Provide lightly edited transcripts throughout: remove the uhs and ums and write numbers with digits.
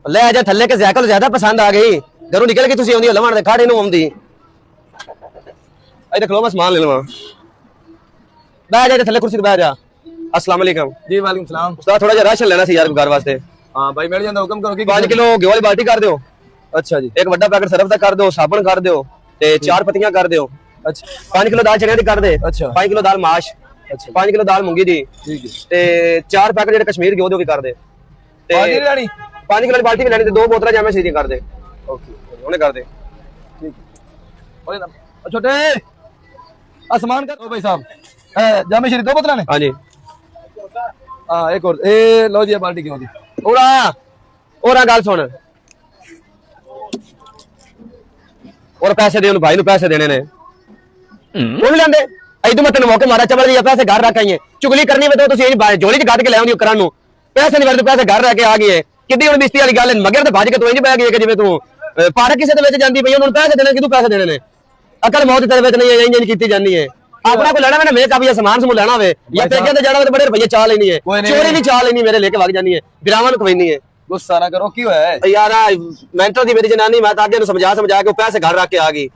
ले जा थल्ले के साइकिल ज्यादा पसंद आ गई घरों निकल के तुसी आउंदी लवण दे खाड़े नु आउंदी आई देख लो मैं सामान ले लवा बैठ जा थल्ले कुर्सी पे बैठ जा अस्सलाम वालेकुम जी वालेकुम सलाम उस्ताद थोड़ा जा राशन लेना सी यार घर वास्ते हां भाई मिल जांदा हुक्म करो कि 5 किलो घी वाली बाल्टी कर दियो अच्छा जी एक बड़ा पैकेट सरफ दा कर दियो साबुन कर दियो ते 4 पत्तियां कर दियो अच्छा 5 किलो दाल चने दी कर दे अच्छा 5 किलो दाल माश अच्छा 5 किलो दाल मूंगी दी ठीक है ते 4 पैकेट जेडे कश्मीर घी दो भी कर दे ते पानी लेनी 5 किलो वाली बाल्टी भी लेनी ते 2 बोतलां जामे सीधी कर दे ओके उन्हें कर दे ठीक है ओए ना छोटे आसमान कर ओ भाई साहब जामे शरीफ 2 बोतल ने हां जी हां एक और ए लो जी बाल्टी क्यों दी ओरा गल सुन और पैसे दे भाई पैसे देने ने वो भी लेंदे इधर मैं तेन मौके मारा चबल जी पैसे घर रख आइए चुगली करनी में तो जोड़ी च कट के ले आउंदी करां पैसे नहीं वरते पैसे घर रह के आ गए किदी हुन बिस्ती वाली गल मगर ते भज के तू इंज बह गई कि जिवें तू पार्क किसी दे विच जांदी पई उन्होंने पैसे देने कि तू पैसे देने ने अकल मौत तेरे विच नहीं इंज कीती जांदी है अपना कोई लेना मैंने मेकअप या सामान समूह लेना होवे या पेके ते जाना ते बड़े रुपये चाह लेनी है चोरी नहीं चाह लेनी मेरे लेके वग जानी है गिरावां नु खवैनी है गुस्सा ना करो की होया है यार मेंटल दी मेरी जनानी मैं ताके नु समझा के पैसे घर रख के आ गई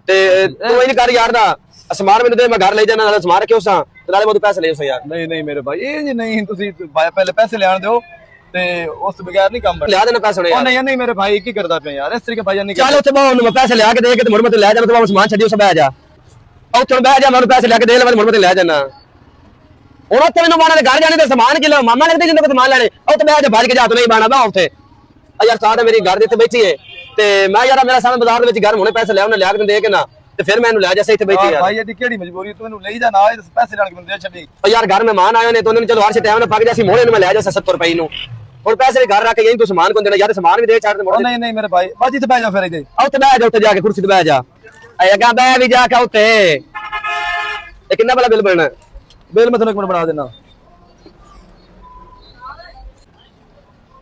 ते तू इंज कर यार ना सामान मैंने दे मैं घर ले जाना नाले सामान रखियो सा ते नाले बहुत पैसे ले उस यार नहीं नहीं मेरे भाई ये नहीं तुसी पहले पैसे ले आन दो ते उस बगैर नहीं काम ले देना पैसे यार नहीं नहीं मेरे भाई की करदा पे यार इस तरीके भाई नहीं चल उथे मैं पैसे ले के दे के मुड़ मत ले जाना तो सामान छड्डियो सब आ जा उथे बैठ जा मैं पैसे लेके दे ले मुड़ मत ले जाना और उथे मैनू माना घर जाने ते सामान किलो मामा लगदे जिंदे को सामान लेने उथे बैठ जा भज के जा तो नहीं बाना बा उथे यार साथ मेरी घर दे ते बैठी है ते मैं यार मेरा सामने बाजार दे विच घर हुणे पैसे ले उन्हें ले के दे के ना ते फिर मैं ले जा सही थे बैठी यार भाई एडी केड़ी मजबूरी तू मैनू ले जा ना आए पैसे लेन के दे छड्डी और यार घर मेहमान आए ने तो उन्होंने चलो हर से टाइम ना पक जासी मोड़े में ले जा 70 रुपए नु और पैसे घर रख के यही तू सामान को देना यार सामान भी दे छाड़ दे नहीं नहीं मेरे भाई बाजी ते बैठ जा फिर इधर उते बैठ जा उते जाके कुर्सी ते बैठ जा अगा बैठ भी जा के उते ये कितना बड़ा बिल बनना बिल मैं तने एक मिनट बना देना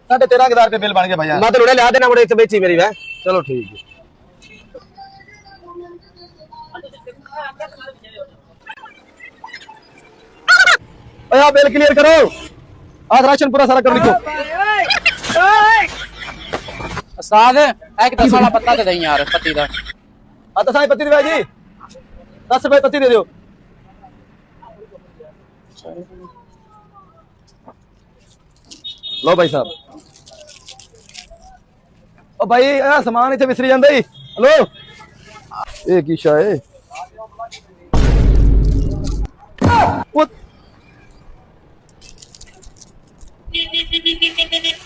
13,500 रुपए बिल बन गया भाई यार मैं तो उन्हें ला देना मुड़े इते बेची मेरी वे चलो ठीक है ओए बिल क्लियर करो आज राशन पूरा सारा कर लिखो उस्ताद एक 10 वाला पत्ता दे दई यार पत्ती दा आ 10 पत्ती दे जी 10 रुपए पत्ती दे दियो लो भाई साहब ओ भाई आ सामान इथे विसरी जांदा ही हेलो ए की शा है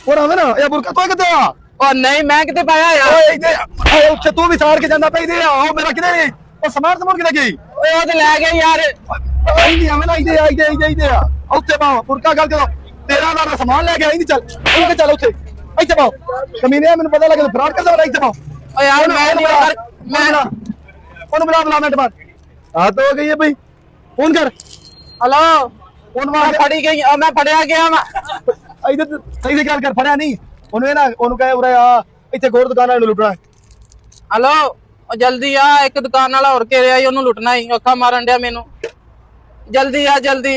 और आवे ना या बुरका तो किते आ ओ नहीं मैं किते पाया यार ओए इधर ओ तू भी सार के जांदा पे इधर आओ मेरा किते ओ सामान समोर के गई ओए ओ ते ले गए यार इधर आवे ना इधर उथे पाओ बुरका गल करो 13,000 ਦਾ सामान ले गया इधर चल इधर चल उथे ਇੱਥੇ ਪਾਓ ਕਮੀਨੇ ਮੈਨੂੰ ਪਤਾ ਲੱਗਾ ਫਰਾਡ ਕਰਦਾ ਵਾਲਾ ਇੱਥੇ ਪਾਓ ਓ ਯਾਰ ਮੈਂ ਨਹੀਂ ਯਾਰ ਮੈਂ ਉਹਨੂੰ ਬੁਲਾ ਮਿੰਟ ਬਾਅਦ ਆ ਤਾਂ ਹੋ ਗਈ ਹੈ ਭਾਈ ਫੋਨ ਕਰ हेलो ਫੋਨ मैं ਮਾਰ फड़ी गई मैं फड़या गया मैं ਇੱਧਰ ਸਹੀ ਸੇ ਗੱਲ ਕਰ ਫੜਿਆ ਨਹੀਂ ਉਹਨੂੰ ਇਹ ਨਾ ਉਹਨੂੰ ਕਹੇ ਉਰੇ ਆ ਇੱਥੇ ਗੋਰ ਦੁਕਾਨਾਂ ਨੂੰ ਲੁੱਟਣਾ हेलो ओ जल्दी आ एक दुकान वाला और कह रहा है ਉਹਨੂੰ ਲੁੱਟਣਾ ਹੀ ਅੱਖਾਂ ਮਾਰਨ ਡਿਆ ਮੈਨੂੰ जल्दी आ जल्दी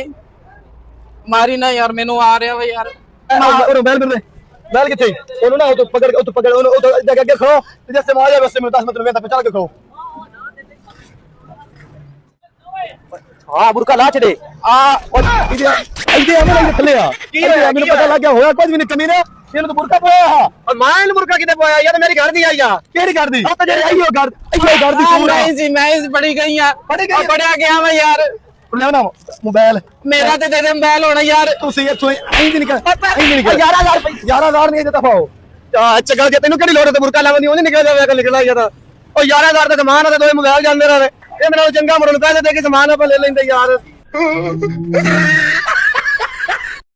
मारी ना यार ਮੈਨੂੰ ਆ ਰਿਹਾ ਵਾ ਯਾਰ ਉਹਨੂੰ बैल किथे ਉਹਨੂੰ ਨਾ ਉਹ ਤੋਂ ਪਕੜ ਉਹਨੂੰ ਉਹ ਅੱਗੇ ਖੜੋ ਤੇ ਜਿਵੇਂ ਸਮਾਜ ਹੈ ਵਸੇ ਮੈਨੂੰ 10 ਮਿੰਟ ਵੇਂਦਾ ਚੱਲ ਕੇ ਖੜੋ हां बुरका ला छड़े ਆ ਇਹਦੇ ਆਵੇਂ ਲੱਗ ਥੱਲੇ ਆ ਕੀ ਹੋਇਆ ਮੈਨੂੰ ਪਤਾ ਲੱਗ ਗਿਆ ਹੋਇਆ ਕੁਝ ਵੀ ਨਹੀਂ ਕਮੀ ਨਾ ਇਹਨੂੰ ਤਾਂ ਬੁਰਕਾ ਪਾਇਆ ਆ और मैं बुरका किते पोया यार मेरी घर दी आई जा ਕਿਹੜੀ ਕਰਦੀ ਉਹ ਤਾਂ ਜਿਹੜੀ ਆਈ ਉਹ ਕਰਦੀ ਸੂਰ नहीं जी मैं इस पड़ी गई यार पड़ी गई? पड़या गया मैं यार ਲੈ ਨਾ ਮੋਬਾਈਲ मेरा तो दे दे मोबाइल होना यार ਤੁਸੀਂ ਇੱਥੋਂ ਇੰਜ ਨਿਕਲ 11000 ਰੁਪਏ 11000 ਨਹੀਂ ਦਿੱਤਾ ਪਾਓ चगा जे तेन कि लोड़ बुरका लावन नहीं निकल जाए निकला जाता और 11000 का सामान है तो मोबाइल जाते रहे ये मेरे चंगा मुड़ पैसे दे के सामान आप ले लेंगे यार